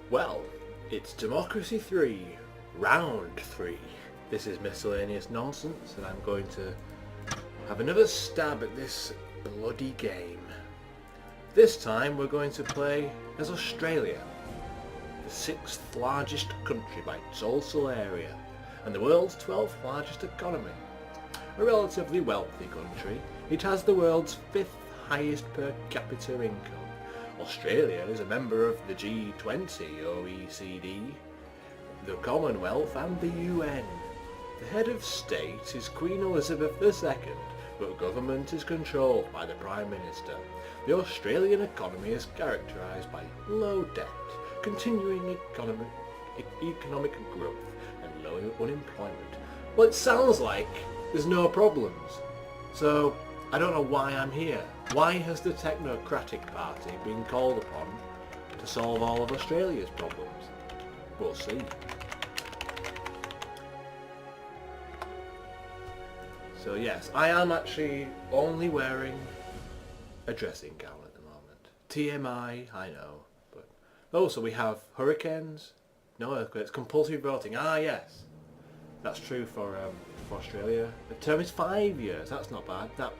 Well, it's Democracy 3, Round 3. This is miscellaneous nonsense, and I'm going to have another stab at this bloody game. This time we're going to play as Australia, the 6th largest country by total area, and the world's 12th largest economy. A relatively wealthy country, it has the world's 5th highest per capita income. Australia is a member of the G20, OECD, the Commonwealth and the UN. The head of state is Queen Elizabeth II, but government is controlled by the Prime Minister. The Australian economy is characterised by low debt, continuing economic growth and low unemployment. Well, it sounds like there's no problems. So, I don't know why I'm here. Why has the Technocratic Party been called upon to solve all of Australia's problems? We'll see. So yes, I am actually only wearing a dressing gown at the moment. TMI, I know. But oh, so we have hurricanes, no earthquakes, compulsory voting. Ah yes, that's true for Australia. The term is 5 years. That's not bad. That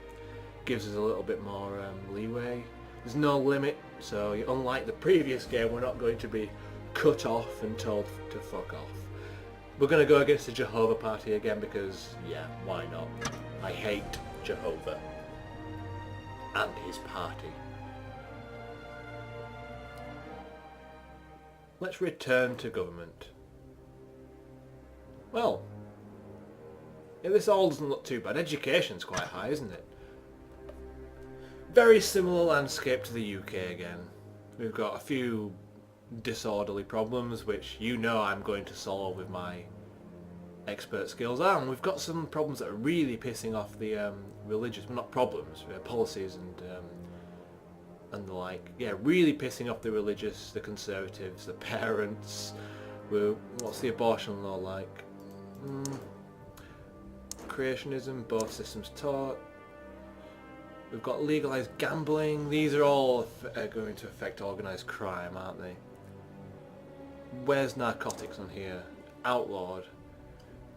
gives us a little bit more leeway. There's no limit, so unlike the previous game, we're not going to be cut off and told to fuck off. We're going to go against the Jehovah Party again because, yeah, why not? I hate Jehovah and his party. Let's return to government. Well, yeah, this all doesn't look too bad. Education's quite high, isn't it? Very similar landscape to the UK again. We've got a few disorderly problems which you know I'm going to solve with my expert skills, and we've got some problems that are really pissing off the religious, well, not problems, policies and the like. Yeah, really pissing off the religious, the conservatives, the parents. What's the abortion law like? Creationism, both systems taught. We've got legalised gambling. These are all going to affect organised crime, aren't they? Where's narcotics on here? Outlawed.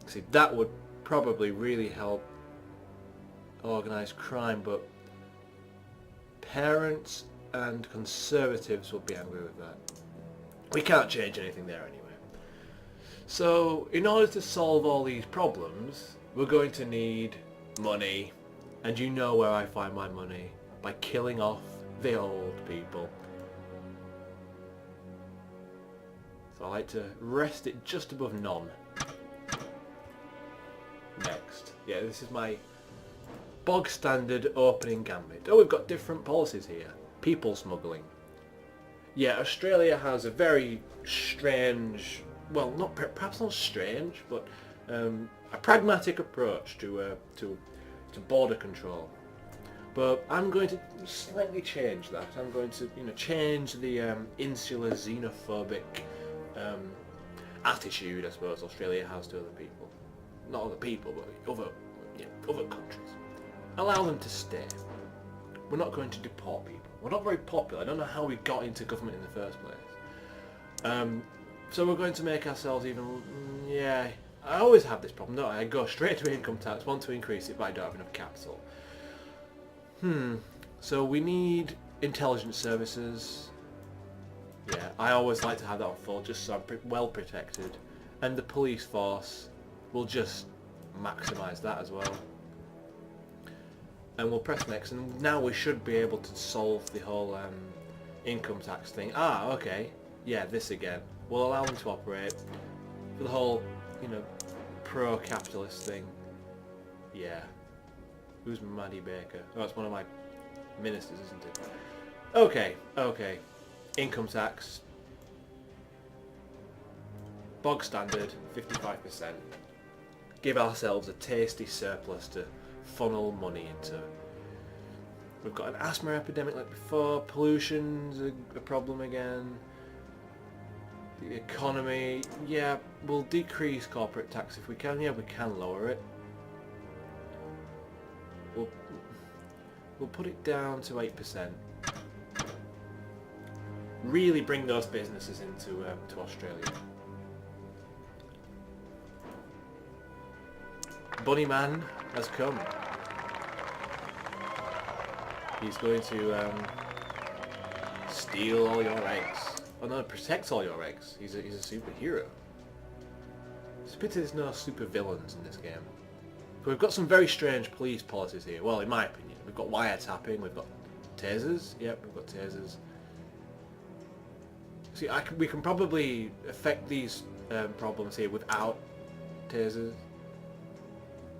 See, that would probably really help organised crime, but parents and conservatives will be angry with that. We can't change anything there anyway. So, in order to solve all these problems, we're going to need money. And you know where I find my money, by killing off the old people. So I like to rest it just above none. Next. Yeah, this is my bog standard opening gambit. Oh, we've got different policies here. People smuggling. Yeah, Australia has a very strange, well, perhaps not strange, but a pragmatic approach to border control, but I'm going to slightly change that. I'm going to, change the insular xenophobic attitude, I suppose, Australia has to other people. Not other people, but other countries. Allow them to stay. We're not going to deport people. We're not very popular. I don't know how we got into government in the first place. So we're going to make ourselves even, I always have this problem, don't I? I go straight to income tax, want to increase it, but I don't have enough capital. So we need intelligence services. Yeah, I always like to have that on full, just so I'm well protected. And the police force will just maximise that as well. And we'll press next, and now we should be able to solve the whole income tax thing. Ah, okay. Yeah, this again. We'll allow them to operate for the whole, pro-capitalist thing. Yeah. Who's Maddie Baker? Oh, it's one of my ministers, isn't it? Okay. Income tax. Bog standard, 55%. Give ourselves a tasty surplus to funnel money into. We've got an asthma epidemic like before. Pollution's a problem again. The economy, yeah, we'll decrease corporate tax if we can. Yeah, we can lower it. We'll put it down to 8%. really bring those businesses into to Australia. Bunny Man has come. He's going to steal all your eggs. Oh no, protect all your eggs. He's a superhero. It's a pity there's no super villains in this game. But we've got some very strange police policies here. Well, in my opinion, we've got wiretapping, we've got tasers. Yep, we've got tasers. See, we can probably affect these problems here without tasers,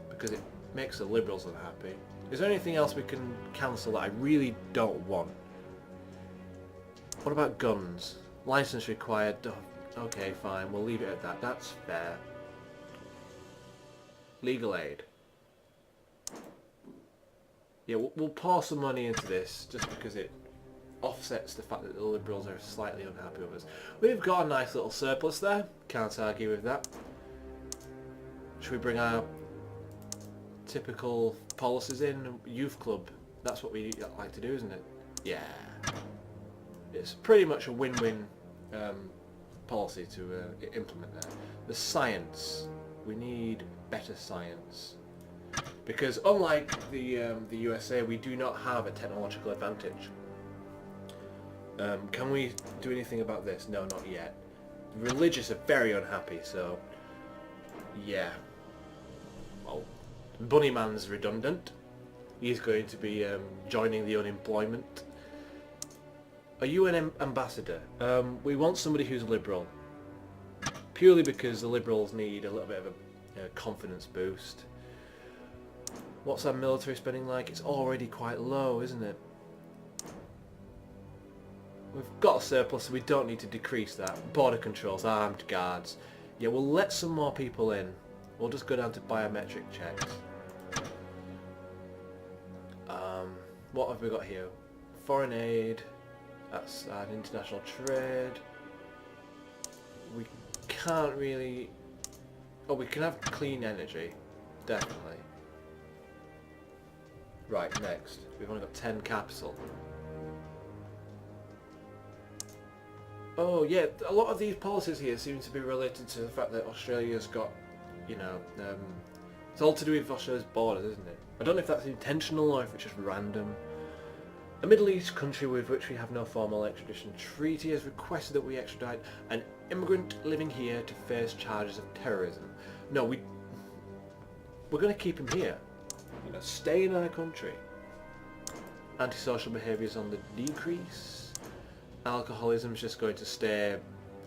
because it makes the Liberals unhappy. Is there anything else we can cancel that I really don't want? What about guns? License required. Oh, okay, fine. We'll leave it at that. That's fair. Legal aid. Yeah, we'll pour some money into this just because it offsets the fact that the Liberals are slightly unhappy with us. We've got a nice little surplus there. Can't argue with that. Should we bring our typical policies in? Youth club. That's what we like to do, isn't it? Yeah. It's pretty much a win-win policy to implement there. The science. We need better science. Because unlike the USA, we do not have a technological advantage. Can we do anything about this? No, not yet. The religious are very unhappy, so yeah. Well, Bunny Man's redundant. He's going to be joining the unemployment. Are you an ambassador? We want somebody who's liberal. Purely because the Liberals need a little bit of a confidence boost. What's our military spending like? It's already quite low, isn't it? We've got a surplus, so we don't need to decrease that. Border controls, armed guards. Yeah, we'll let some more people in. We'll just go down to biometric checks. What have we got here? Foreign aid. That's international trade. We can't really... Oh, we can have clean energy. Definitely. Right, next. We've only got 10 capital. Oh yeah, a lot of these policies here seem to be related to the fact that Australia's got, you know, it's all to do with Australia's borders, isn't it? I don't know if that's intentional or if it's just random. A Middle East country with which we have no formal extradition treaty has requested that we extradite an immigrant living here to face charges of terrorism. No, we're going to keep him here. You know, stay in our country. Antisocial behaviour is on the decrease. Alcoholism is just going to stay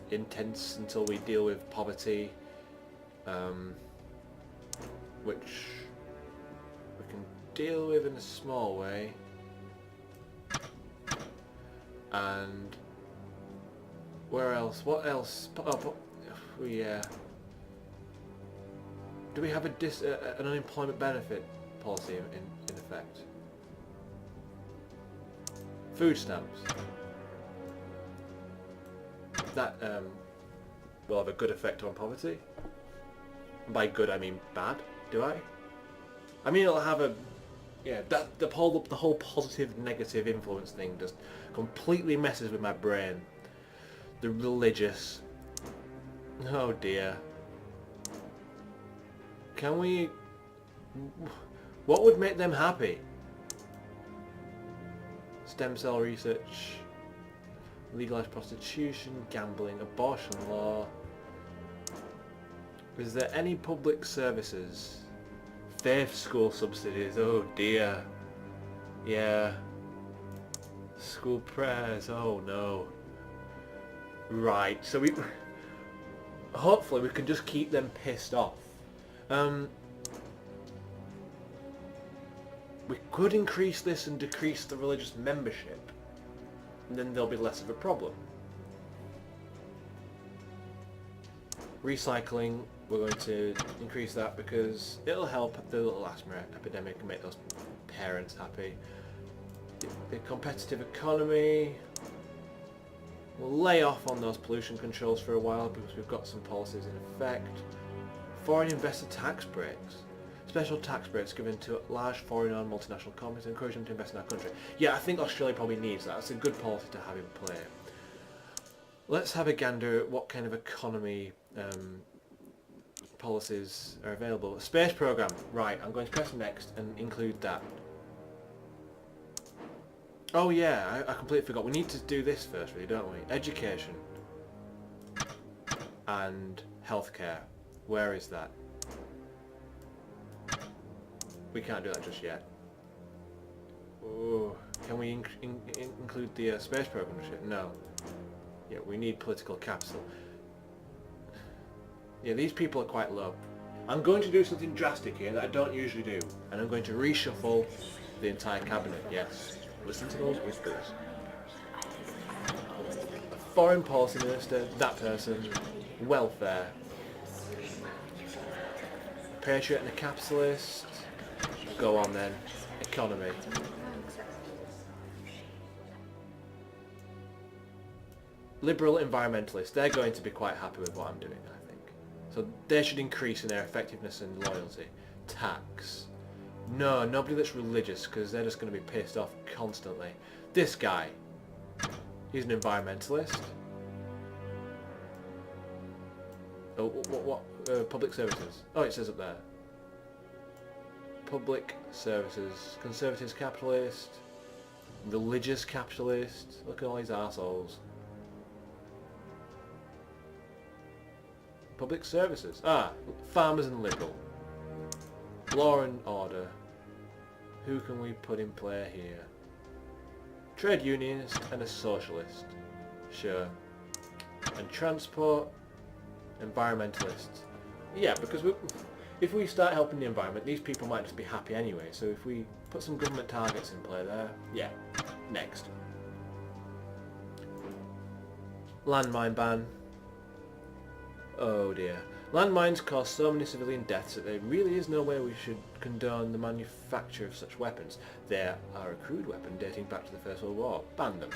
intense until we deal with poverty, which we can deal with in a small way. And where else? What else? Oh, do we have an unemployment benefit policy in effect? Food stamps. That will have a good effect on poverty. By good, I mean bad. Do I? I mean it'll have a... Yeah, the whole positive negative influence thing just completely messes with my brain. The religious. Oh dear. Can we... What would make them happy? Stem cell research, legalised prostitution, gambling, abortion law. Is there any public services? Faith school subsidies, oh dear. Yeah. School prayers, oh no. Right, so hopefully we can just keep them pissed off. We could increase this and decrease the religious membership, and then there'll be less of a problem. Recycling, we're going to increase that because it'll help the little asthma epidemic and make those parents happy. The competitive economy, we'll lay off on those pollution controls for a while because we've got some policies in effect. Foreign investor tax breaks. Special tax breaks given to large foreign-owned multinational companies to encourage them to invest in our country. Yeah, I think Australia probably needs that. It's a good policy to have in play. Let's have a gander at what kind of economy policies are available. Space program. Right, I'm going to press next and include that. Oh yeah, I completely forgot. We need to do this first, really, don't we? Education. And healthcare. Where is that? We can't do that just yet. Oh, can we include the space program shit? No. Yeah, we need political capital. Yeah, these people are quite low. I'm going to do something drastic here that I don't usually do, and I'm going to reshuffle the entire cabinet. Yes, listen to those whispers. A foreign policy minister, that person, welfare, a patriot and a capitalist. Go on then, economy. Liberal environmentalists, they're going to be quite happy with what I'm doing, I think. So they should increase in their effectiveness and loyalty. Tax. No, nobody that's religious, because they're just going to be pissed off constantly. This guy, he's an environmentalist. Oh, what? Public services. Oh, it says up there. Public services. Conservatives capitalist. Religious capitalist. Look at all these arseholes. Public services. Ah, farmers and liberal. Law and order. Who can we put in play here? Trade unionist and a socialist. Sure. And transport. Environmentalist. Yeah, because if we start helping the environment, these people might just be happy anyway. So if we put some government targets in play there, yeah. Next. Landmine ban. Oh dear. Landmines cause so many civilian deaths that there really is no way we should condone the manufacture of such weapons. They are a crude weapon dating back to the First World War. Ban them.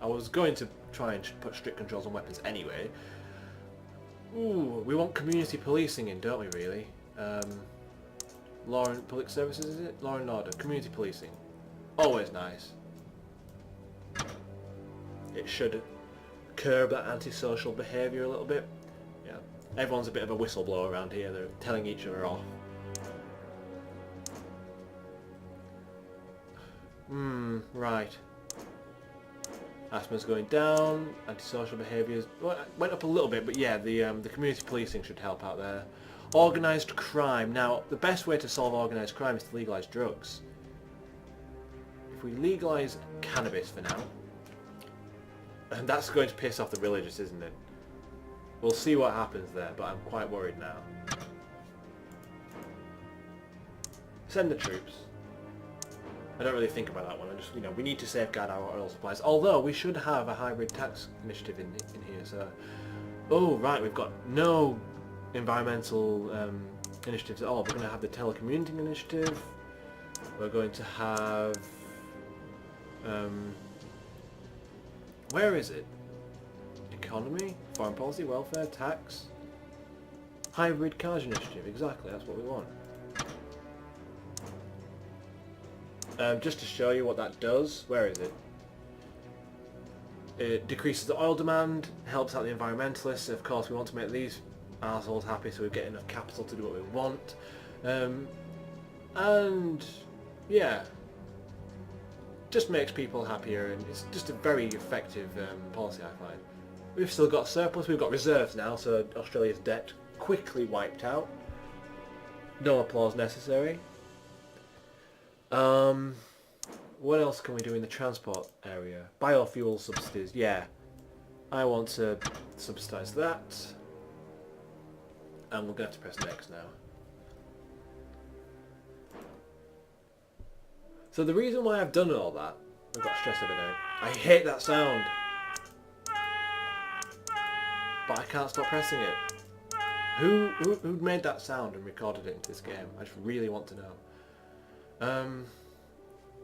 I was going to try and put strict controls on weapons anyway. Ooh, we want community policing in, don't we really? Law and public services, is it? Law and order. Community policing. Always nice. It should curb that antisocial behaviour a little bit. Yeah, everyone's a bit of a whistleblower around here. They're telling each other off. Right. Asthma's going down. Antisocial behaviours went up a little bit, but yeah, the community policing should help out there. Organised crime. Now, the best way to solve organised crime is to legalise drugs. If we legalise cannabis for now. And that's going to piss off the religious, isn't it? We'll see what happens there, but I'm quite worried now. Send the troops. I don't really think about that one. I just, we need to safeguard our oil supplies. Although we should have a hybrid tax initiative in here. So, oh right, we've got no environmental initiatives at all. We're going to have the telecommuting initiative. We're going to have. Where is it? Economy, foreign policy, welfare, tax, hybrid cars initiative. Exactly, that's what we want. Just to show you what that does, where is it? It decreases the oil demand, helps out the environmentalists. Of course, we want to make these assholes happy, so we get enough capital to do what we want. And yeah. Just makes people happier, and it's just a very effective policy, I find. We've still got surplus, we've got reserves now, so Australia's debt quickly wiped out. No applause necessary. What else can we do in the transport area? Biofuel subsidies, yeah. I want to subsidise that. And we're going to have to press next now. So the reason why I've done all that, I've got stressed over now. I hate that sound. But I can't stop pressing it. Who made that sound and recorded it into this game? I just really want to know.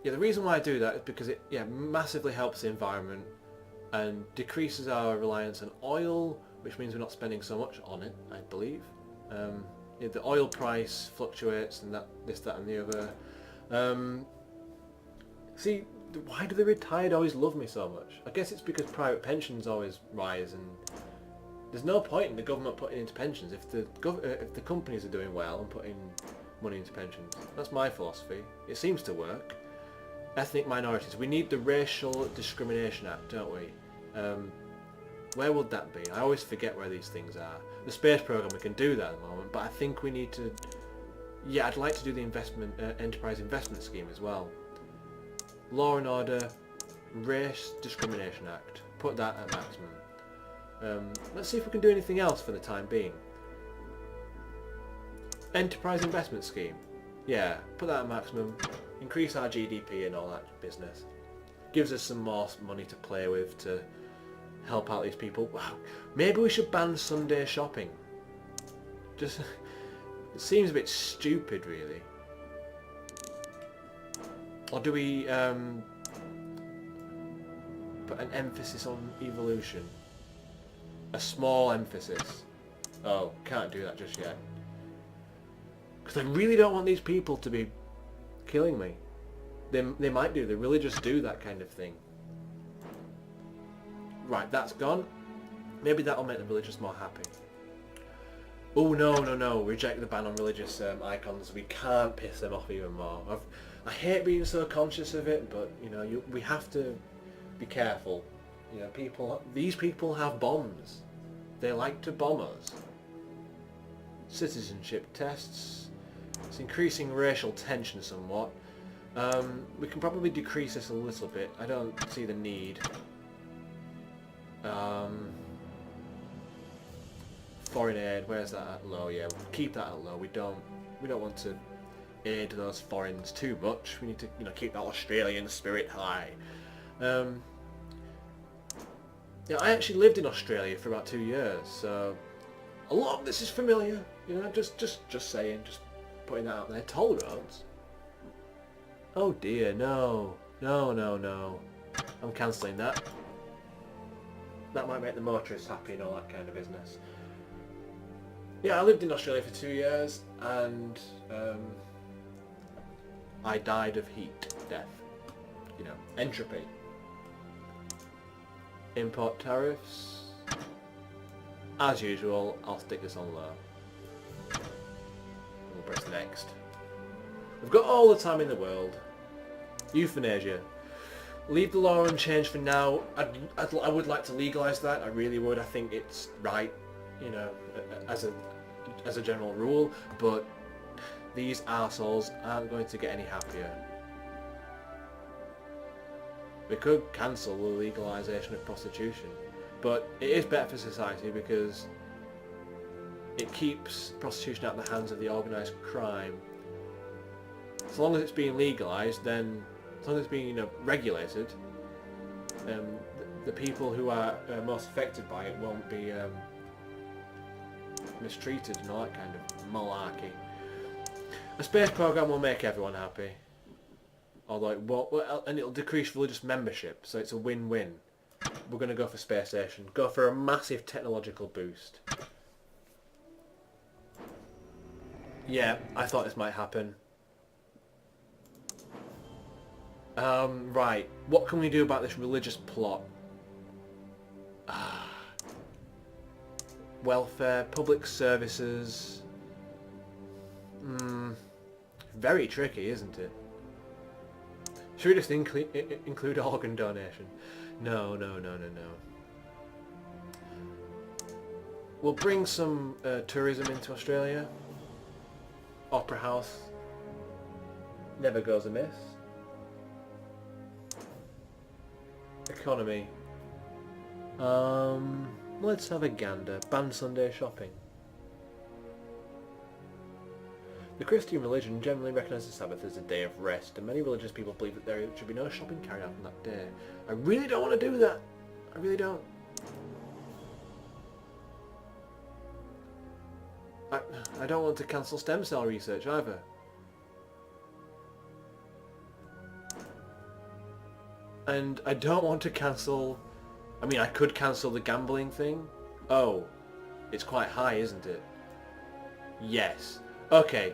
Yeah, the reason why I do that is because it massively helps the environment and decreases our reliance on oil, which means we're not spending so much on it, I believe. Yeah, the oil price fluctuates and this, that and the other. See, why do the retired always love me so much? I guess it's because private pensions always rise, and there's no point in the government putting into pensions if the companies are doing well and putting money into pensions. That's my philosophy. It seems to work. Ethnic minorities. We need the Racial Discrimination Act, don't we? Where would that be? I always forget where these things are. The space program, we can do that at the moment, but I think we need to... Yeah, I'd like to do the enterprise investment scheme as well. Law and Order, Race Discrimination Act. Put that at maximum. Let's see if we can do anything else for the time being. Enterprise investment scheme. Yeah, put that at maximum. Increase our GDP and all that business. Gives us some more money to play with to help out these people. Wow, maybe we should ban Sunday shopping. Just, it seems a bit stupid, really. Or do we put an emphasis on evolution? A small emphasis. Oh, can't do that just yet. Because I really don't want these people to be killing me. They might do. They really just do that kind of thing. Right, that's gone. Maybe that'll make the villagers more happy. Oh no! Reject the ban on religious icons. We can't piss them off even more. I hate being so conscious of it, but you know, we have to be careful. You know, these people have bombs. They like to bomb us. Citizenship tests. It's increasing racial tension somewhat. We can probably decrease this a little bit. I don't see the need. Foreign aid, where's that at low? Yeah, we'll keep that at low. We don't want to aid those foreigners too much. We need to, you know, keep that Australian spirit high. Yeah, I actually lived in Australia for about 2 years, so a lot of this is familiar. You know, just saying, just putting that out there. Toll roads. Oh dear, no. I'm cancelling that. That might make the motorists happy and all that kind of business. Yeah, I lived in Australia for 2 years, and I died of heat death. You know, entropy. Import tariffs. As usual, I'll stick this on low. We'll press next. We've got all the time in the world. Euthanasia. Leave the law unchanged for now. I would like to legalise that. I really would. I think it's right, you know, as a general rule. But these arseholes aren't going to get any happier. We could cancel the legalisation of prostitution, but it is better for society because it keeps prostitution out of the hands of the organised crime. As long as it's being legalised, then as long as it's being, you know, regulated, the people who are most affected by it won't be mistreated and all that kind of malarkey. A space program will make everyone happy. Although it won't, and it'll decrease religious membership, so it's a win-win. We're going to go for space station. Go for a massive technological boost. Yeah, I thought this might happen. Right. What can we do about this religious plot? Welfare, public services. Very tricky, isn't it? Should we just include organ donation? No. We'll bring some tourism into Australia. Opera House. Never goes amiss. Economy. Let's have a gander. Ban Sunday shopping. The Christian religion generally recognises the Sabbath as a day of rest, and many religious people believe that there should be no shopping carried out on that day. I really don't want to do that. I really don't. I don't want to cancel stem cell research either. And I don't want to cancel... I mean, I could cancel the gambling thing. Oh, it's quite high, isn't it? Yes. Okay,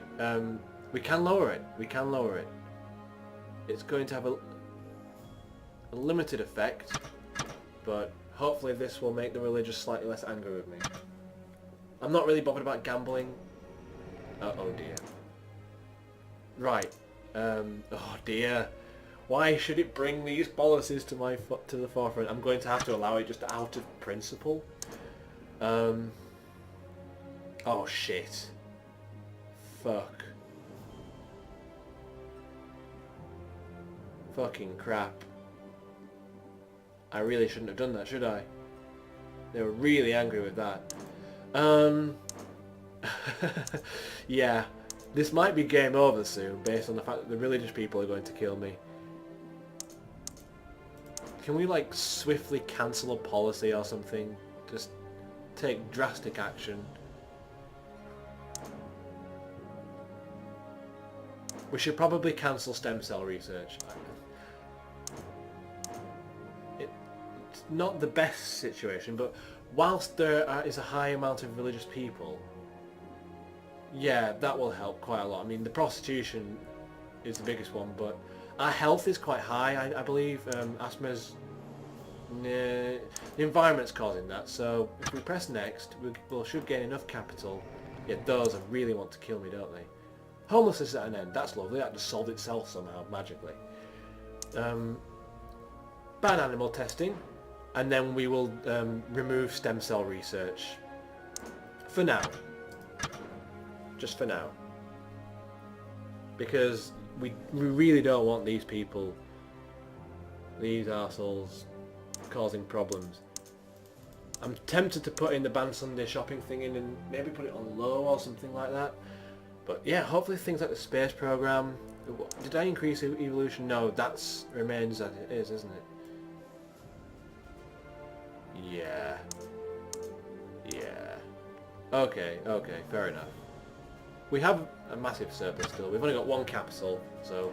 we can lower it. It's going to have a... a limited effect, but hopefully this will make the religious slightly less angry with me. I'm not really bothered about gambling. Oh dear. Right. Oh dear. Why should it bring these policies to the forefront? I'm going to have to allow it just out of principle. Oh shit. Fuck. Fucking crap. I really shouldn't have done that, should I? They were really angry with that. Yeah. This might be game over soon, based on the fact that the religious people are going to kill me. Can we, like, swiftly cancel a policy or something? Just take drastic action. We should probably cancel stem cell research. It's not the best situation, but whilst there is a high amount of religious people, yeah, that will help quite a lot. I mean, the prostitution is the biggest one, but our health is quite high, I believe. Asthma's... the environment's causing that, so if we press next, we should gain enough capital. Yeah, those really want to kill me, don't they? Homelessness is at an end. That's lovely. That just solved itself somehow, magically. Ban animal testing, and then we will remove stem cell research. For now. Just for now. Because we really don't want these people, these arseholes, causing problems. I'm tempted to put in the ban Sunday shopping thing in and maybe put it on low or something like that. But yeah, hopefully things like the space program. Did I increase evolution? No, that remains as it is, isn't it? Yeah. Yeah. Okay, fair enough. We have a massive surplus still. We've only got one capital, so...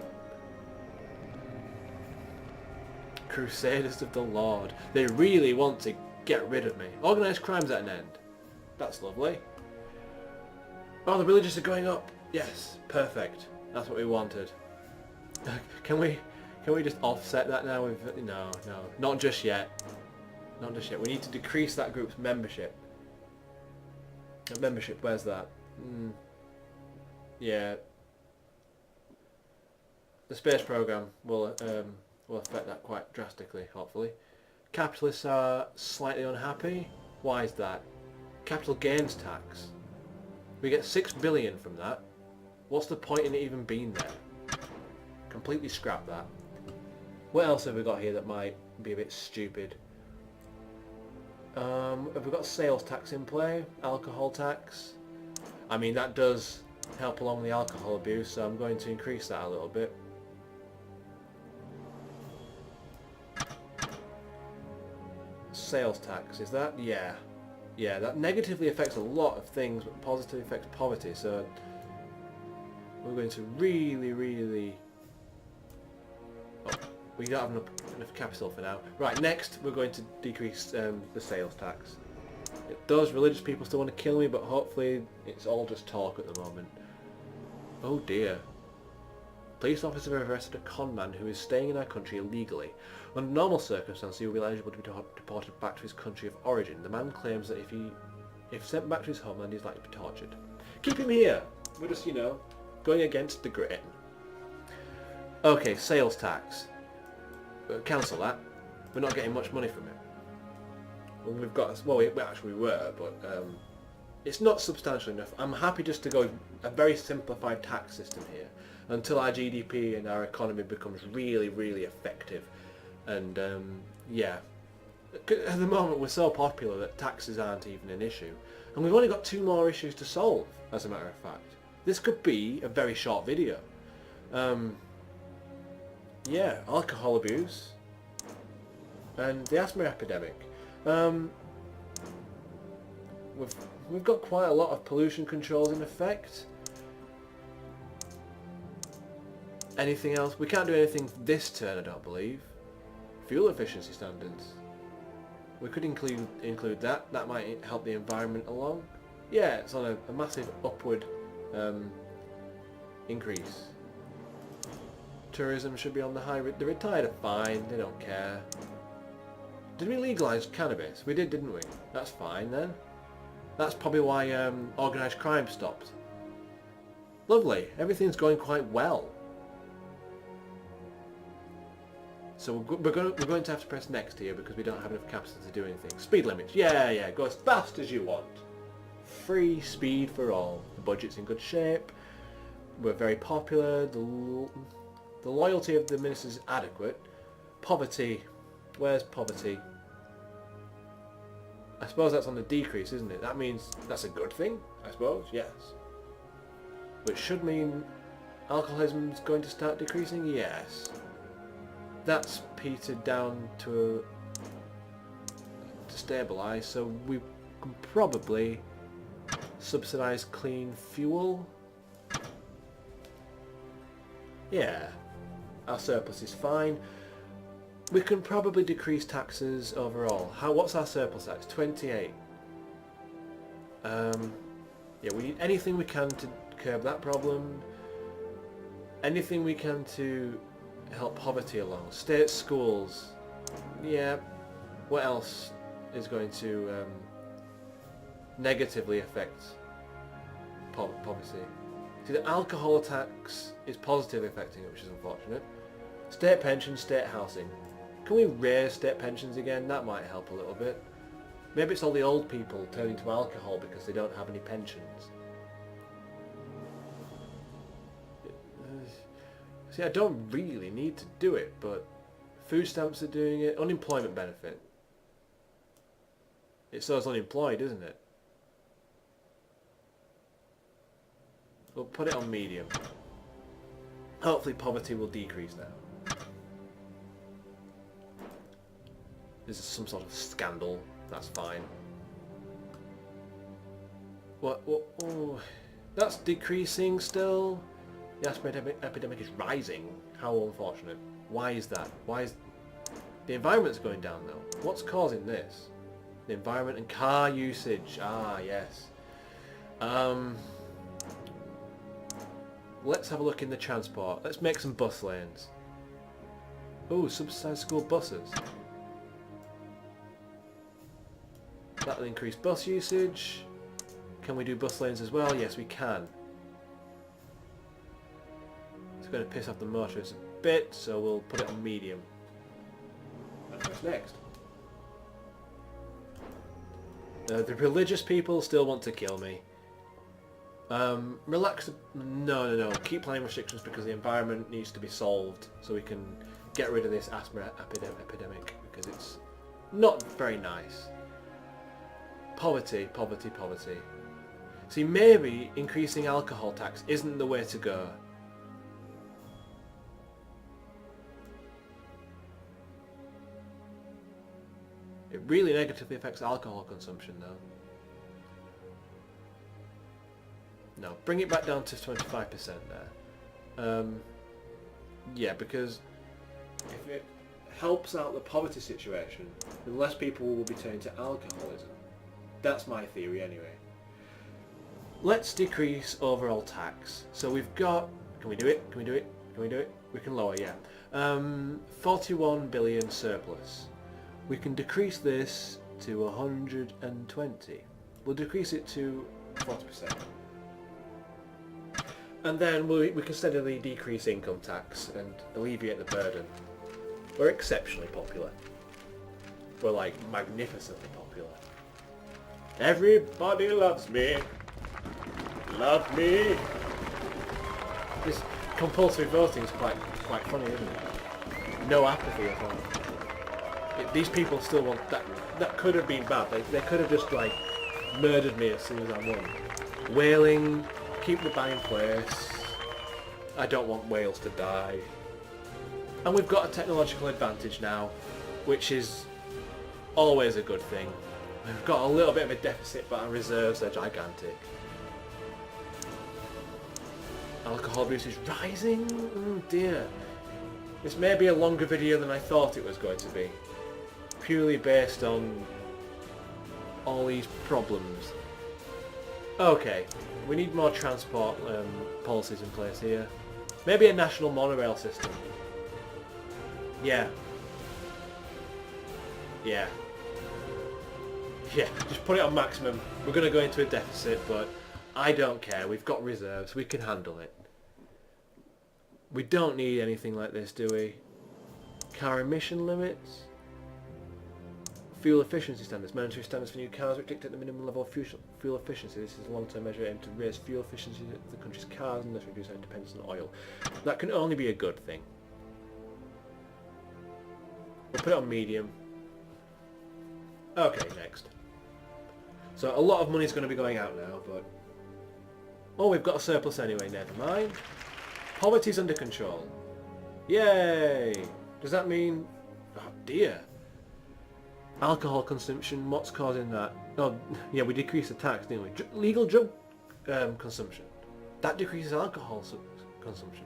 Crusaders of the Lord. They really want to get rid of me. Organised crime's at an end. That's lovely. Oh, the religious are going up. Yes, perfect. That's what we wanted. Can we just offset that now with... No, not just yet. Not just yet. We need to decrease that group's membership. Membership, where's that? Yeah. The space program will affect that quite drastically, hopefully. Capitalists are slightly unhappy. Why is that? Capital gains tax. We get 6 billion from that. What's the point in it even being there? Completely scrap that. What else have we got here that might be a bit stupid? Have we got sales tax in play? Alcohol tax? I mean, that does help along the alcohol abuse, so I'm going to increase that a little bit. Sales tax, is that? Yeah. Yeah, that negatively affects a lot of things, but positively affects poverty, so we're going to really... Oh, we don't have enough capital for now. Right, next we're going to decrease the sales tax. Those religious people still want to kill me, but hopefully it's all just talk at the moment. Oh dear. Police officers have arrested a con man who is staying in our country illegally. Under normal circumstances, he will be eligible to be deported back to his country of origin. The man claims that if sent back to his homeland, he's likely to be tortured. Keep him here! We're just, going against the grain. Okay, sales tax. Cancel that. We're not getting much money from it. Well, we've got... Well, we actually were, but it's not substantial enough. I'm happy just to go a very simplified tax system here until our GDP and our economy becomes really, really effective. And, yeah. At the moment, we're so popular that taxes aren't even an issue. And we've only got 2 more issues to solve, as a matter of fact. This could be a very short video. Yeah, alcohol abuse. And the asthma epidemic. We've got quite a lot of pollution controls in effect. Anything else? We can't do anything this turn, I don't believe. Fuel efficiency standards. We could include that. That might help the environment along. Yeah, it's on a massive upward increase. tourism should be on the high. The retired are fine, they don't care. Did we legalise cannabis? We did, didn't we? That's fine then. That's probably why organised crime stopped. Lovely, everything's going quite well. So we're going to have to press next here because we don't have enough capital to do anything. Speed limits, yeah, go as fast as you want. Free speed for all. The budget's in good shape. We're very popular. The loyalty of the ministers is adequate. Poverty, where's poverty? I suppose that's on the decrease, isn't it? That means that's a good thing, I suppose, yes. Which should mean alcoholism's going to start decreasing, yes. That's petered down to stabilise, so we can probably subsidise clean fuel. Yeah, our surplus is fine. We can probably decrease taxes overall. What's our surplus at? It's 28. Yeah, we need anything we can to curb that problem. Anything we can to help poverty along. State schools. Yeah. What else is going to negatively affect poverty? See, the alcohol tax is positively affecting it, which is unfortunate. State pensions, state housing. Can we raise state pensions again? That might help a little bit. Maybe it's all the old people turning to alcohol because they don't have any pensions. See, I don't really need to do it, but food stamps are doing it. Unemployment benefit. It says unemployed, isn't it? We'll put it on medium. Hopefully poverty will decrease now. This is some sort of scandal. That's fine. What? Oh, that's decreasing still. The asthma epidemic is rising. How unfortunate. Why is that? Why is... The environment's going down though. What's causing this? The environment and car usage. Ah, yes. Let's have a look in the transport. Let's make some bus lanes. Ooh, subsidised school buses. That'll increase bus usage. Can we do bus lanes as well? Yes, we can. It's going to piss off the motorists a bit, so we'll put it on medium. And what's next? The religious people still want to kill me. Relax. No. Keep planning restrictions because the environment needs to be solved so we can get rid of this asthma epidemic because it's not very nice. Poverty. See, maybe increasing alcohol tax isn't the way to go. It really negatively affects alcohol consumption though. No, bring it back down to 25% there. Yeah, because if it helps out the poverty situation, then less people will be turning to alcoholism. That's my theory anyway. Let's decrease overall tax. So we've got... Can we do it? We can lower, yeah. 41 billion surplus. We can decrease this to 120. We'll decrease it to 40%. And then we can steadily decrease income tax and alleviate the burden. We're exceptionally popular. We're like magnificently popular. Everybody loves me. Love me. This compulsory voting is quite funny, isn't it? No apathy at all. These people still want that. That could have been bad. They could have just like murdered me as soon as I won. Whaling, keep the ban in place. I don't want whales to die. And we've got a technological advantage now, which is always a good thing. We've got a little bit of a deficit, but our reserves are gigantic. Alcohol abuse is rising? Oh dear. This may be a longer video than I thought it was going to be. Purely based on all these problems. Okay, we need more transport policies in place here. Maybe a national monorail system. Yeah. Yeah. Yeah, just put it on maximum. We're going to go into a deficit, but I don't care. We've got reserves. We can handle it. We don't need anything like this, do we? Car emission limits. Fuel efficiency standards. Mandatory standards for new cars which dictate the minimum level of fuel efficiency. This is a long-term measure aimed to raise fuel efficiency of the country's cars and thus reduce our dependence on oil. That can only be a good thing. We'll put it on medium. Okay, next. So a lot of money's going to be going out now, but... Oh, we've got a surplus anyway, never mind. Poverty's under control. Yay! Does that mean... Oh dear. Alcohol consumption, what's causing that? Oh, yeah, we decreased the tax, didn't we? Legal drug consumption. That decreases alcohol consumption.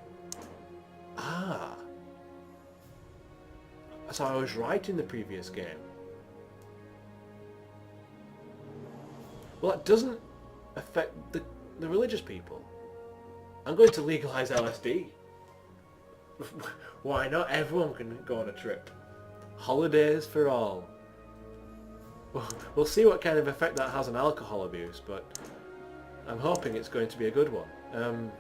Ah. So I was right in the previous game. Well, that doesn't affect the religious people. I'm going to legalise LSD. Why not? Everyone can go on a trip. Holidays for all. We'll see what kind of effect that has on alcohol abuse, but I'm hoping it's going to be a good one. I'm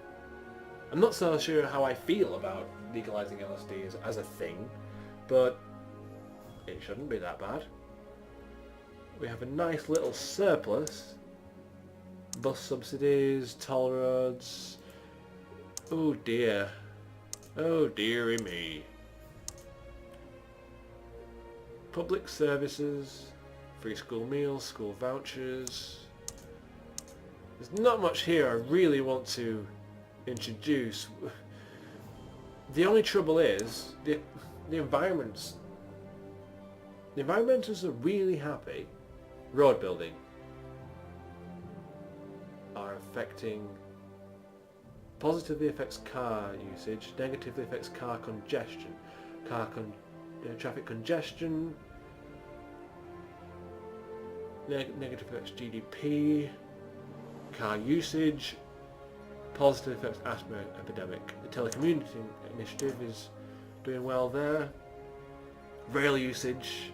not so sure how I feel about legalising LSD as a thing, but it shouldn't be that bad. We have a nice little surplus. Bus subsidies, toll roads. Oh dear. Oh dearie me. Public services, free school meals, school vouchers. There's not much here I really want to introduce. The only trouble is the environments. The environmentalists are really happy. Road building are affecting, positively affects car usage, negatively affects car congestion, traffic congestion, negative affects GDP, car usage, positive affects asthma epidemic. The telecommuting initiative is doing well there. Rail usage.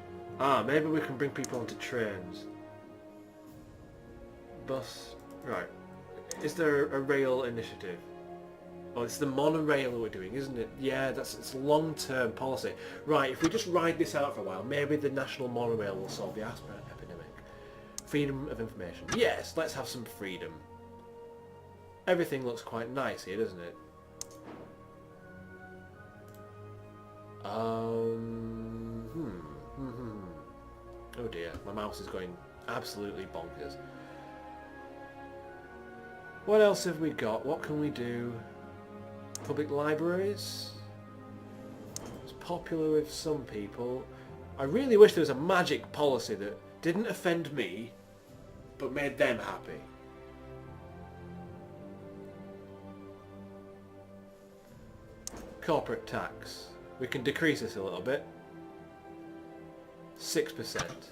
Maybe we can bring people onto trains. Bus. Right. Is there a rail initiative? Oh, it's the monorail that we're doing, isn't it? Yeah, it's long-term policy. Right, if we just ride this out for a while, maybe the national monorail will solve the asthma epidemic. Freedom of information. Yes, let's have some freedom. Everything looks quite nice here, doesn't it? Oh dear, my mouse is going absolutely bonkers. What else have we got? What can we do? Public libraries. It's popular with some people. I really wish there was a magic policy that didn't offend me, but made them happy. Corporate tax. We can decrease this a little bit. 6%.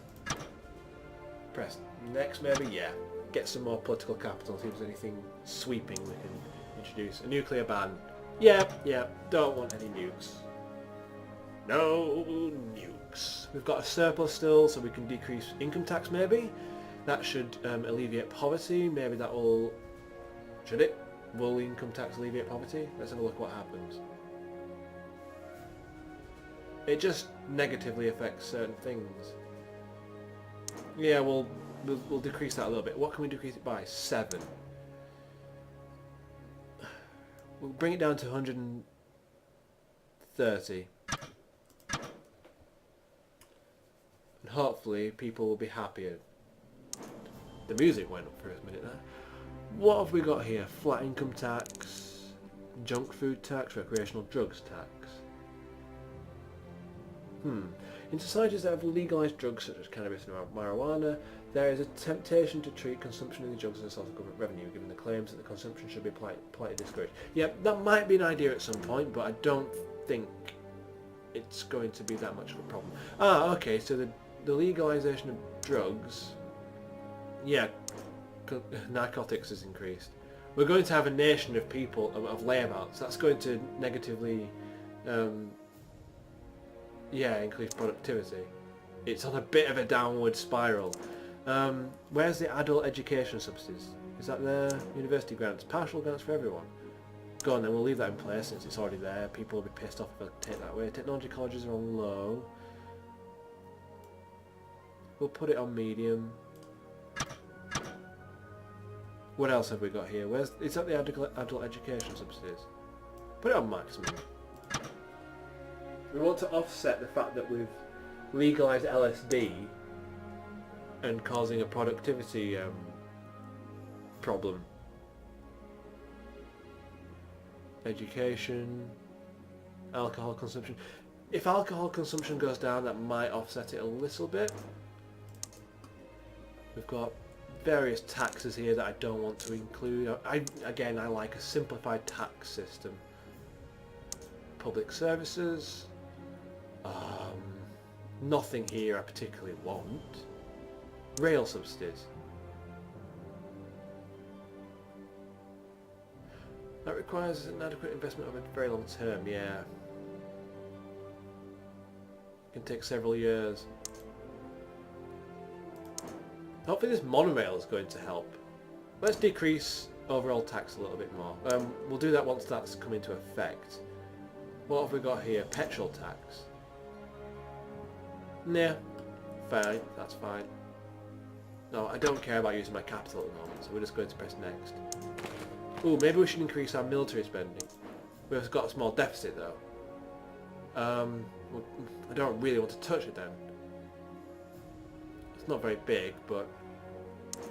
Press next maybe, yeah. Get some more political capital, see if there's anything sweeping we can introduce. A nuclear ban. Yeah, don't want any nukes. No nukes. We've got a surplus still, so we can decrease income tax maybe. That should alleviate poverty. Maybe that will... Should it? Will income tax alleviate poverty? Let's have a look what happens. It just negatively affects certain things. Yeah, we'll decrease that a little bit. What can we decrease it by? 7. We'll bring it down to 130. And hopefully people will be happier. The music went up for a minute there. What have we got here? Flat income tax, junk food tax, recreational drugs tax. In societies that have legalised drugs such as cannabis and marijuana, there is a temptation to treat consumption of these drugs as a source of government revenue, given the claims that the consumption should be politely discouraged. Yeah, that might be an idea at some point, but I don't think it's going to be that much of a problem. Okay, so the legalisation of drugs, yeah, narcotics has increased. We're going to have a nation of people, of layabouts. That's going to negatively, increase productivity. It's on a bit of a downward spiral. Where's the adult education subsidies? Is that the university grants? Partial grants for everyone? Go on then, we'll leave that in place since it's already there. People will be pissed off if I take that away. Technology colleges are on low. We'll put it on medium. What else have we got here? Is that the adult education subsidies? Put it on maximum. We want to offset the fact that we've legalised LSD and causing a productivity problem. Education, alcohol consumption. If alcohol consumption goes down, that might offset it a little bit. We've got various taxes here that I don't want to include. Again, I like a simplified tax system. Public services. Nothing here I particularly want. Rail subsidies. That requires an adequate investment over a very long term, yeah. It can take several years. Hopefully this monorail is going to help. Let's decrease overall tax a little bit more. We'll do that once that's come into effect. What have we got here? Petrol tax. Nah, fine, that's fine. No, I don't care about using my capital at the moment, so we're just going to press next. Ooh, maybe we should increase our military spending. We've got a small deficit though. I don't really want to touch it then. It's not very big, but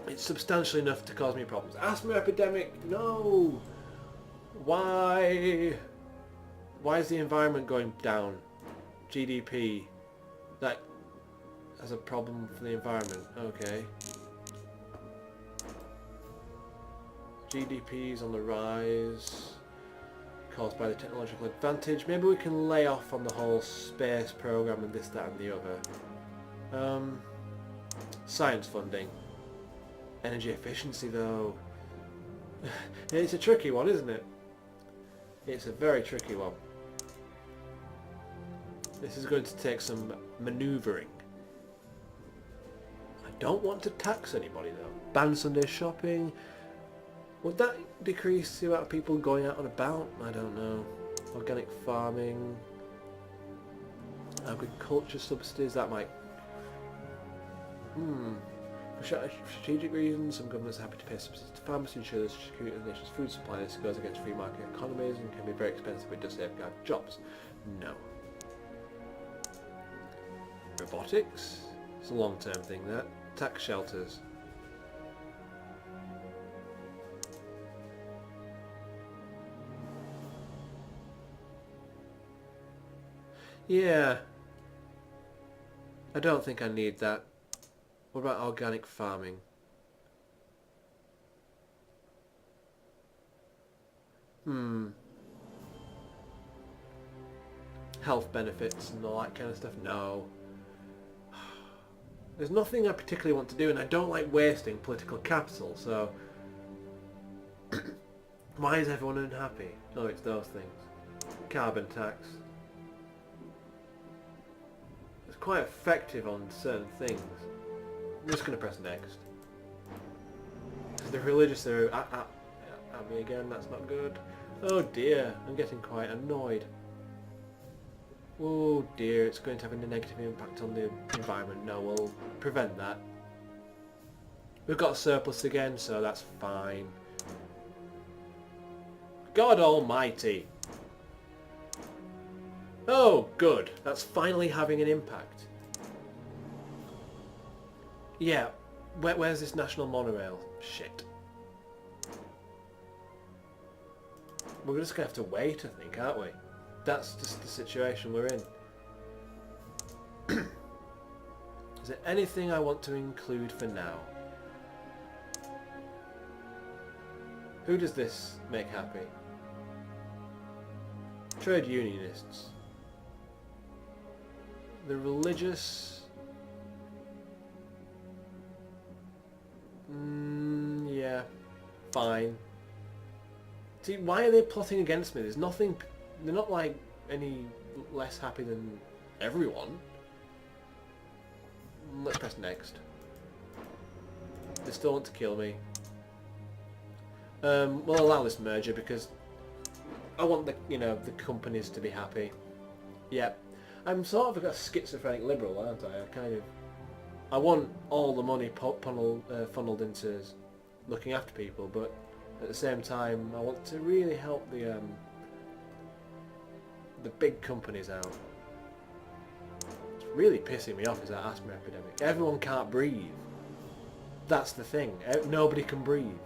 it's substantial enough to cause me problems. Asthma epidemic, no! Why? Why is the environment going down? GDP, that has a problem for the environment, okay. GDP is on the rise, caused by the technological advantage. Maybe we can lay off on the whole space program and this, that and the other. Science funding. Energy efficiency though. It's a tricky one, isn't it? It's a very tricky one. This is going to take some manoeuvring. I don't want to tax anybody though. Ban Sunday shopping. Would that decrease the amount of people going out and about? I don't know. Organic farming. Agriculture subsidies, that might... For strategic reasons, some governments are happy to pay subsidies to farmers to ensure the security of the nation's food supply. This goes against free market economies and can be very expensive, but it does safeguard jobs. No. Robotics? It's a long-term thing, that. Tax shelters. Yeah. I don't think I need that. What about organic farming? Health benefits and all that kind of stuff? No. There's nothing I particularly want to do, and I don't like wasting political capital, so... Why is everyone unhappy? Oh, it's those things. Carbon tax. It's quite effective on certain things. I'm just going to press next. The religious are at me again, that's not good. Oh dear, I'm getting quite annoyed. Oh dear, it's going to have a negative impact on the environment. No, we'll prevent that. We've got a surplus again, so that's fine. God almighty! Oh, good. That's finally having an impact. Yeah, where's this national monorail? Shit. We're just going to have to wait, I think, aren't we? That's just the situation we're in. Is there anything I want to include for now? Who does this make happy? Trade unionists. The religious... yeah, fine. See, why are they plotting against me? There's nothing... They're not, like, any less happy than everyone. Let's press next. They still want to kill me. We'll allow this merger because I want the, you know, the companies to be happy. Yep. I'm sort of a schizophrenic liberal, aren't I? I want all the money funneled into looking after people, but at the same time, I want to really help the big companies out. It's really pissing me off is that asthma epidemic. Everyone can't breathe. That's the thing. Nobody can breathe.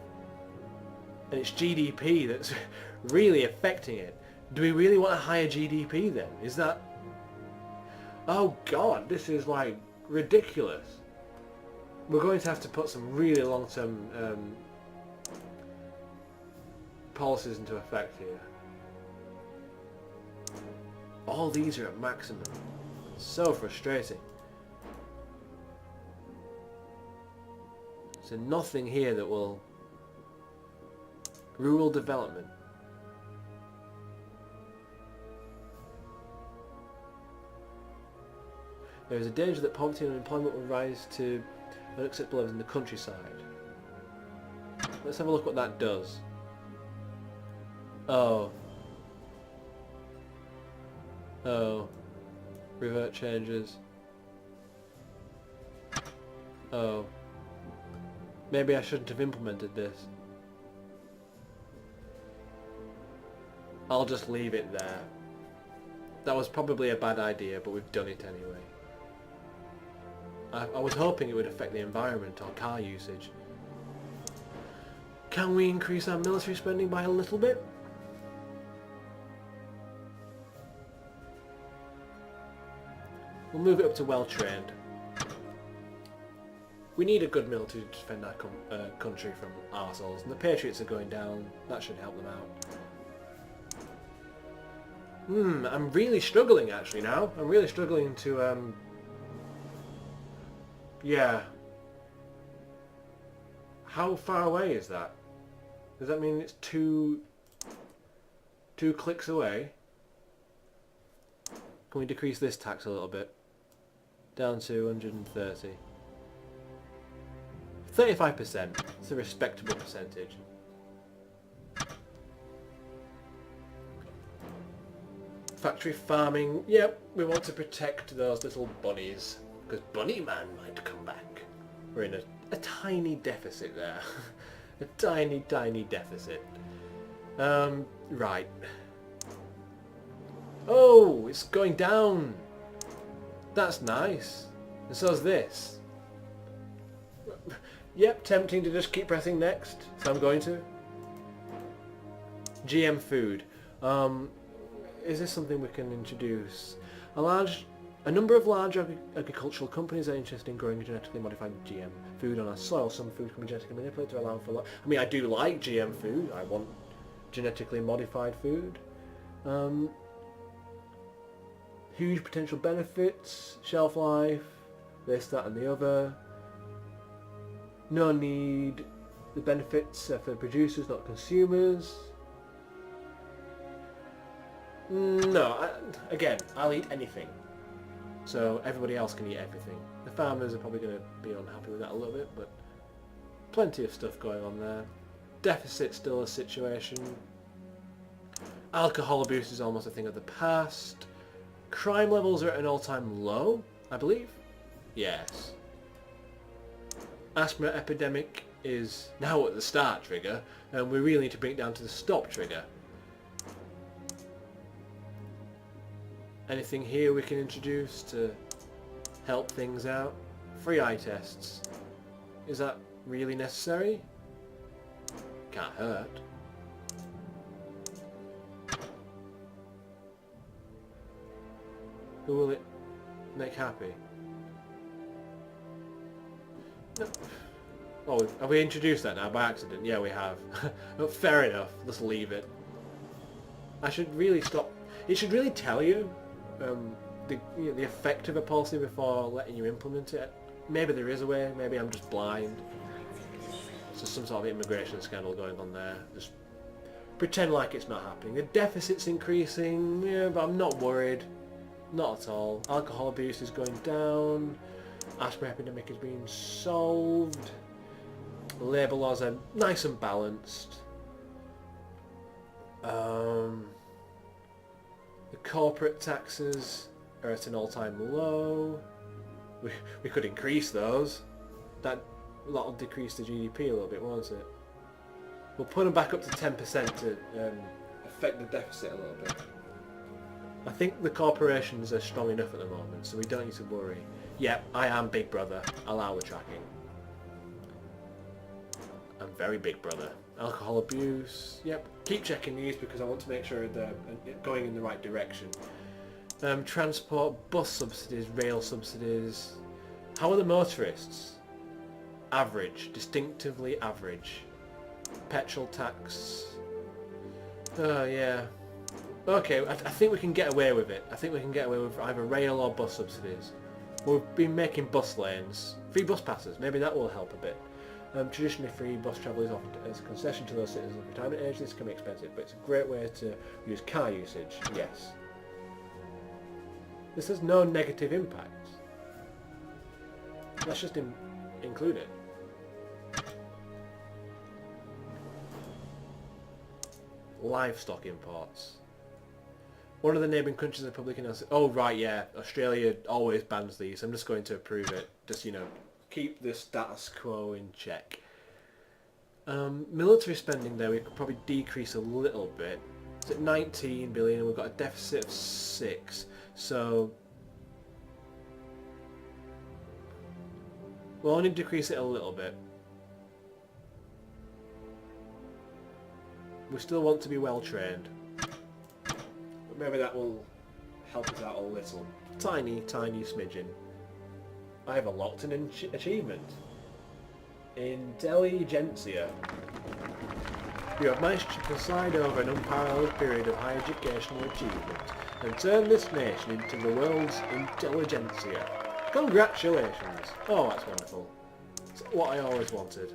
And it's GDP that's really affecting it. Do we really want a higher GDP then? Is that... Oh God, this is like ridiculous. We're going to have to put some really long-term policies into effect here. All these are at maximum. So frustrating. So nothing here that will... Rural development. There is a danger that poverty and unemployment will rise to unacceptable levels in the countryside. Let's have a look what that does. Oh. Oh. Revert changes. Oh. Maybe I shouldn't have implemented this. I'll just leave it there. That was probably a bad idea, but we've done it anyway. I was hoping it would affect the environment or car usage. Can we increase our military spending by a little bit? We'll move it up to well-trained. We need a good military to defend our country from arseholes, and the Patriots are going down. That should help them out. I'm really struggling actually now. I'm really struggling to, yeah. How far away is that? Does that mean it's two clicks away? Can we decrease this tax a little bit? Down to 130. 35%. It's a respectable percentage. Factory farming, yep, we want to protect those little bunnies, because Bunny Man might come back. We're in a tiny deficit there. A tiny, tiny deficit. Right. Oh, it's going down. That's nice. And so's this. Yep, tempting to just keep pressing next, so I'm going to. GM food. Is this something we can introduce? A number of large agricultural companies are interested in growing genetically modified GM food on our soil. Some food can be genetically manipulated to allow for... I mean, I do like GM food. I want genetically modified food. Huge potential benefits, shelf life, this, that and the other. No need. The benefits are for producers, not consumers. No, again, I'll eat anything. So everybody else can eat everything. The farmers are probably going to be unhappy with that a little bit, but plenty of stuff going on there. Deficit still a situation. Alcohol abuse is almost a thing of the past. Crime levels are at an all-time low, I believe. Yes. Asthma epidemic is now at the start trigger, and we really need to bring it down to the stop trigger. Anything here we can introduce to help things out? Free eye tests. Is that really necessary? Can't hurt. Who will it make happy? No. Oh, have we introduced that now by accident? Yeah, we have. Oh, fair enough. Let's leave it. I should really stop. It should really tell you the effect of a policy before letting you implement it. Maybe there is a way. Maybe I'm just blind. There's some sort of immigration scandal going on there. Just Pretend like it's not happening. The deficit's increasing, yeah, but I'm not worried. Not at all. Alcohol abuse is going down. Asthma epidemic is being solved. Labour laws are nice and balanced. The corporate taxes are at an all-time low. We could increase those. That'll decrease the GDP a little bit, won't it? We'll put them back up to 10% to affect the deficit a little bit. I think the corporations are strong enough at the moment, so we don't need to worry. Yep, I am Big Brother. Allow the tracking. I'm very Big Brother. Alcohol abuse. Yep, keep checking these because I want to make sure they're going in the right direction. Transport, bus subsidies, rail subsidies. How are the motorists? Average, distinctively average. Petrol tax. Oh yeah. Okay, I think we can get away with it. I think we can get away with either rail or bus subsidies. We've been making bus lanes. Free bus passes, maybe that will help a bit. Traditionally free bus travel is offered as a concession to those citizens of retirement age. This can be expensive, but it's a great way to use car usage, yes. This has no negative impact. Let's just include it. Livestock imports. One of the neighbouring countries of the Republic announced... Oh, right, yeah. Australia always bans these. I'm just going to approve it. Just, you know, keep the status quo in check. Military spending there, we could probably decrease a little bit. It's at 19 billion and we've got a deficit of 6. So... we'll only decrease it a little bit. We still want to be well trained. But maybe that will help us out a little. Tiny, tiny smidgen. I have unlocked an achievement. Intelligentsia. You have managed to preside over an unparalleled period of high educational achievement and turn this nation into the world's intelligentsia. Congratulations! Oh, that's wonderful. It's what I always wanted.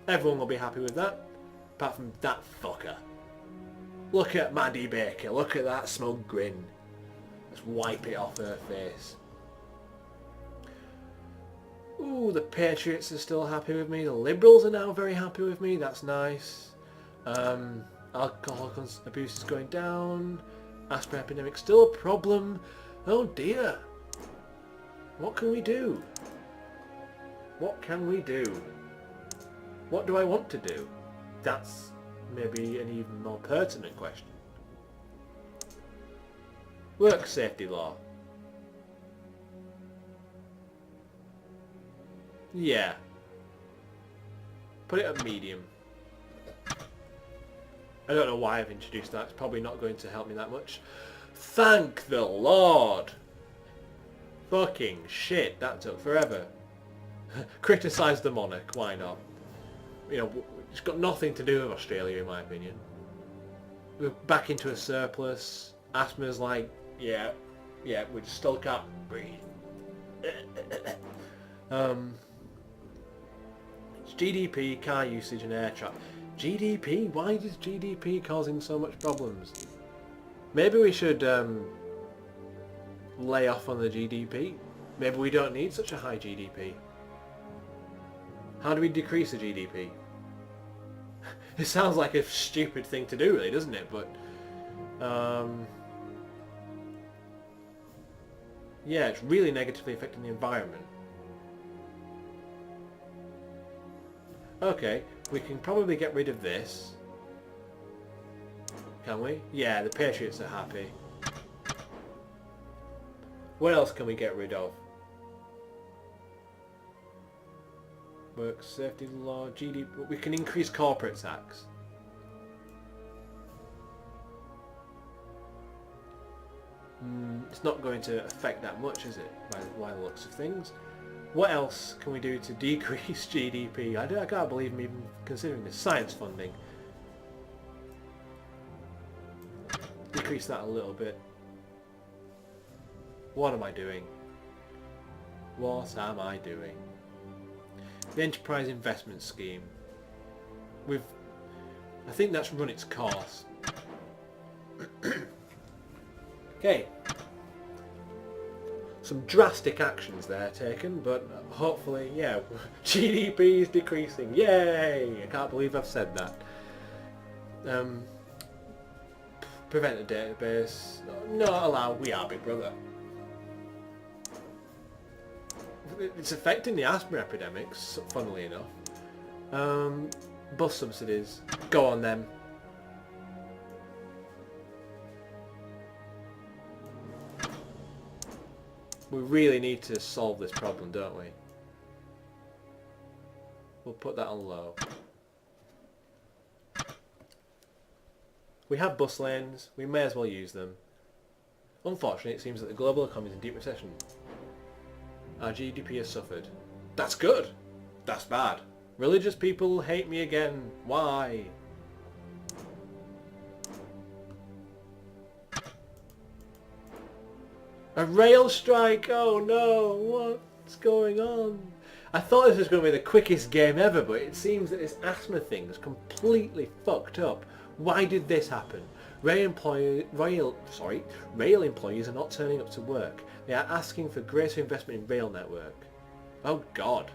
Everyone will be happy with that. Apart from that fucker. Look at Maddie Baker. Look at that smug grin. Let's wipe it off her face. Ooh, the Patriots are still happy with me. The Liberals are now very happy with me. That's nice. Alcohol abuse is going down. Asthma epidemic still a problem. Oh dear. What can we do? What can we do? What do I want to do? That's maybe an even more pertinent question. Work safety law. Yeah. Put it at medium. I don't know why I've introduced that. It's probably not going to help me that much. Thank the Lord! Fucking shit, that took forever. Criticise the monarch, why not? You know, it's got nothing to do with Australia in my opinion. We're back into a surplus. Asthma's like, yeah, we just still can't breathe. It's GDP, car usage and air traffic. GDP? Why is GDP causing so much problems? Maybe we should lay off on the GDP. Maybe we don't need such a high GDP. How do we decrease the GDP? It sounds like a stupid thing to do really, doesn't it? But yeah, it's really negatively affecting the environment. Okay, we can probably get rid of this. Can we? Yeah, the Patriots are happy. What else can we get rid of? Work safety law, GDP. We can increase corporate tax. It's not going to affect that much, is it? By the looks of things. What else can we do to decrease GDP? I can't believe I'm even considering this. Science funding. Decrease that a little bit. What am I doing? What am I doing? The Enterprise Investment Scheme. I think that's run its course. Okay. Some drastic actions there taken, but hopefully, yeah, GDP is decreasing. Yay! I can't believe I've said that. Prevent the database. Not allow. We are Big Brother. It's affecting the asthma epidemics, funnily enough. Bus subsidies. Go on them. We really need to solve this problem, don't we? We'll put that on low. We have bus lanes. We may as well use them. Unfortunately, it seems that the global economy is in deep recession. Our GDP has suffered. That's good. That's bad. Religious people hate me again. Why? A rail strike! Oh no! What's going on? I thought this was going to be the quickest game ever, but it seems that this asthma thing is completely fucked up. Why did this happen? Rail employees are not turning up to work. They are asking for greater investment in rail network. Oh God.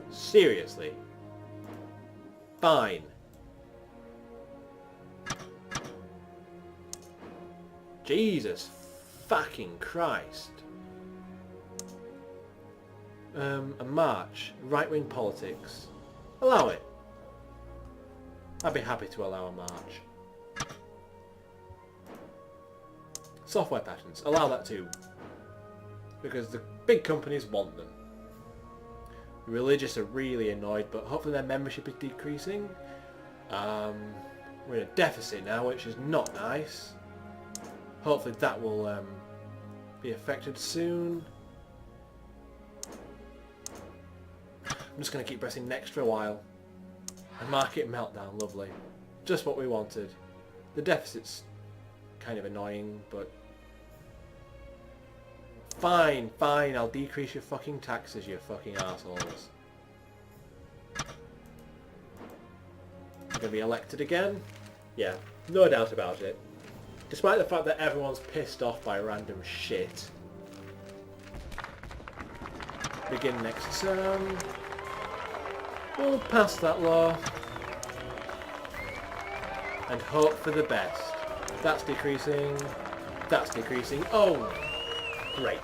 Seriously? Fine. Jesus fucking Christ. A march. Right-wing politics. Allow it. I'd be happy to allow a march. Software patents. Allow that too. Because the big companies want them. The religious are really annoyed, but hopefully their membership is decreasing. We're in a deficit now, which is not nice. Hopefully that will be affected soon. I'm just going to keep pressing next for a while. A market meltdown, lovely. Just what we wanted. The deficit's kind of annoying, but... Fine, fine, I'll decrease your fucking taxes, you fucking assholes. You're gonna be elected again? Yeah, no doubt about it. Despite the fact that everyone's pissed off by random shit. Begin next term. We'll pass that law. And hope for the best. That's decreasing. That's decreasing. Oh! Great.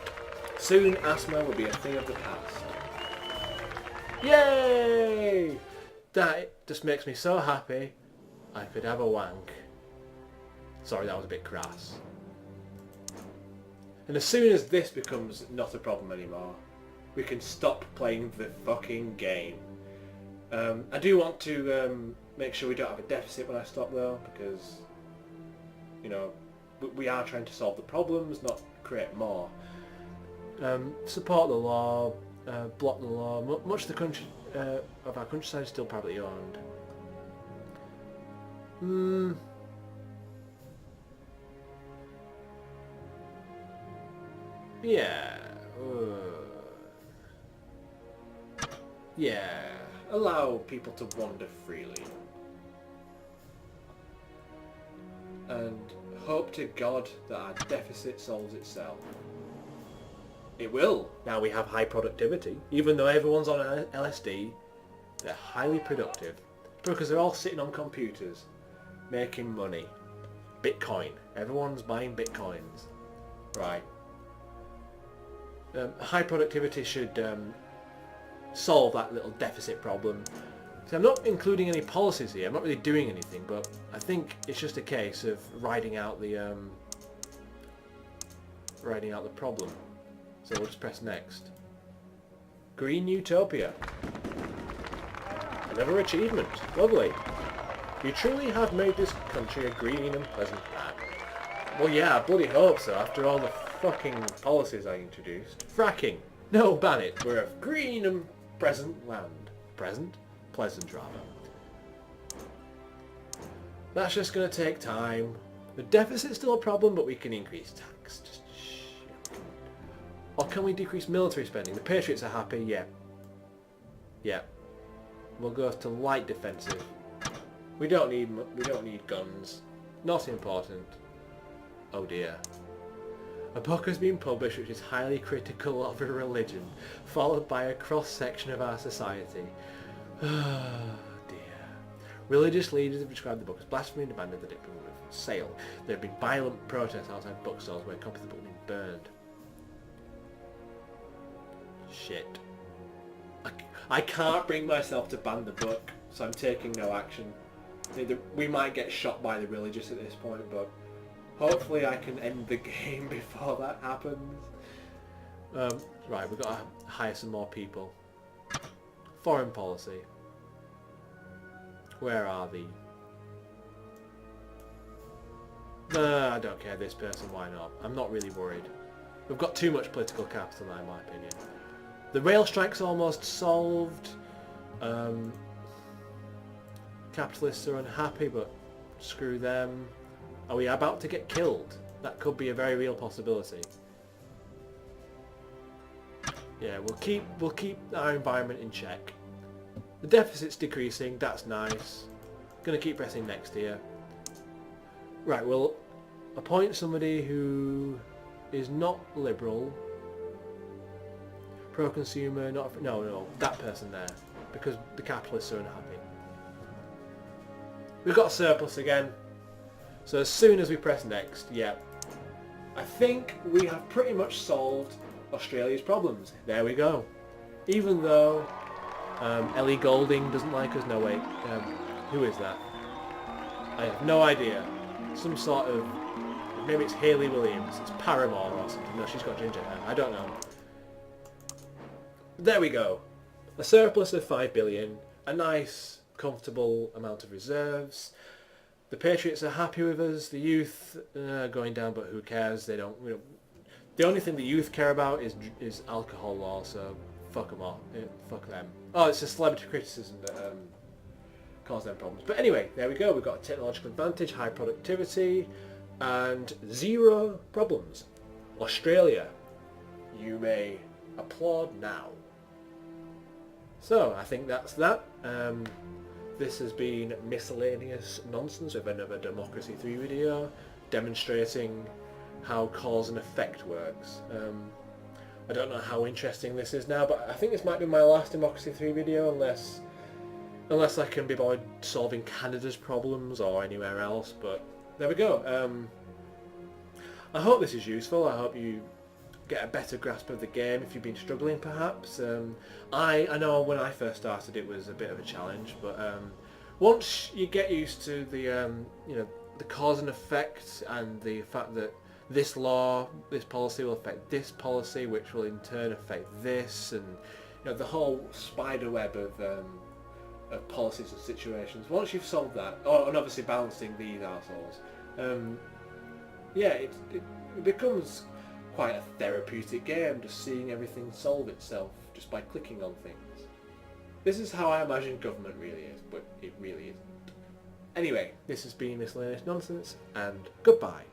Soon asthma will be a thing of the past. Yay! That just makes me so happy I could have a wank. Sorry, that was a bit crass. And as soon as this becomes not a problem anymore, we can stop playing the fucking game. I do want to make sure we don't have a deficit when I stop though, because, you know, we are trying to solve the problems, not create more. Support the law, block the law. Much of the country of our countryside is still privately owned. Yeah. Yeah. Allow people to wander freely. And hope to God that our deficit solves itself. It will. Now we have high productivity. Even though everyone's on LSD, they're highly productive. Because they're all sitting on computers, making money. Bitcoin. Everyone's buying Bitcoins. Right. High productivity should solve that little deficit problem. So I'm not including any policies here. I'm not really doing anything, but I think it's just a case of riding out the problem. So we'll just press next. Green Utopia. Another achievement. Lovely. You truly have made this country a green and pleasant land. Well, yeah, I bloody hope so. After all the fucking policies I introduced. Fracking. No, ban it. We're a green and pleasant land. Present? Pleasant, rather. That's just going to take time. The deficit's still a problem, but we can increase tax. Just or can we decrease military spending? The Patriots are happy, yeah. Yeah. We'll go to light defensive. We don't need guns. Not important. Oh dear. A book has been published which is highly critical of a religion, followed by a cross-section of our society. Oh dear. Religious leaders have described the book as blasphemy and demanded that it be removed from sale. There have been violent protests outside bookstores where copies of the book have been burned. Shit. I can't bring myself to ban the book, so I'm taking no action. We might get shot by the religious at this point, but hopefully I can end the game before that happens. Right, we've got to hire some more people. Foreign policy. Where are they? Nah, I don't care, this person, why not? I'm not really worried. We've got too much political capital now, in my opinion. The rail strike's almost solved. Capitalists are unhappy, but screw them. Are we about to get killed? That could be a very real possibility. Yeah, we'll keep our environment in check. The deficit's decreasing, that's nice. Gonna keep pressing next here. Right, we'll appoint somebody who is not liberal. Pro-consumer, not... No, that person there. Because the capitalists are unhappy. We've got a surplus again. So as soon as we press next, yeah. I think we have pretty much solved Australia's problems. There we go. Even though Ellie Goulding doesn't like us. No, wait. Who is that? I have no idea. Some sort of... Maybe it's Hayley Williams. It's Paramore or something. No, she's got ginger hair. I don't know. There we go. A surplus of 5 billion. A nice, comfortable amount of reserves. The Patriots are happy with us. The youth going down, but who cares? They don't. The only thing the youth care about is alcohol law. So fuck them all. Fuck them. Oh, it's a celebrity criticism that caused them problems. But anyway, there we go. We've got a technological advantage, high productivity, and 0 problems. Australia, you may applaud now. So I think that's that. This has been Miscellaneous Nonsense with another Democracy 3 video demonstrating how cause and effect works. I don't know how interesting this is now, but I think this might be my last Democracy 3 video unless I can be bothered solving Canada's problems or anywhere else, but there we go. I hope this is useful. I hope you get a better grasp of the game if you've been struggling perhaps. I know when I first started it was a bit of a challenge, but once you get used to the the cause and effect and the fact that this policy will affect this policy, which will in turn affect this, and the whole spider web of policies and situations. Once you've solved that, and obviously balancing these arseholes, yeah, it becomes quite a therapeutic game, just seeing everything solve itself just by clicking on things. This is how I imagine government really is, but it really isn't. Anyway, this has been Miscellaneous Nonsense, and goodbye.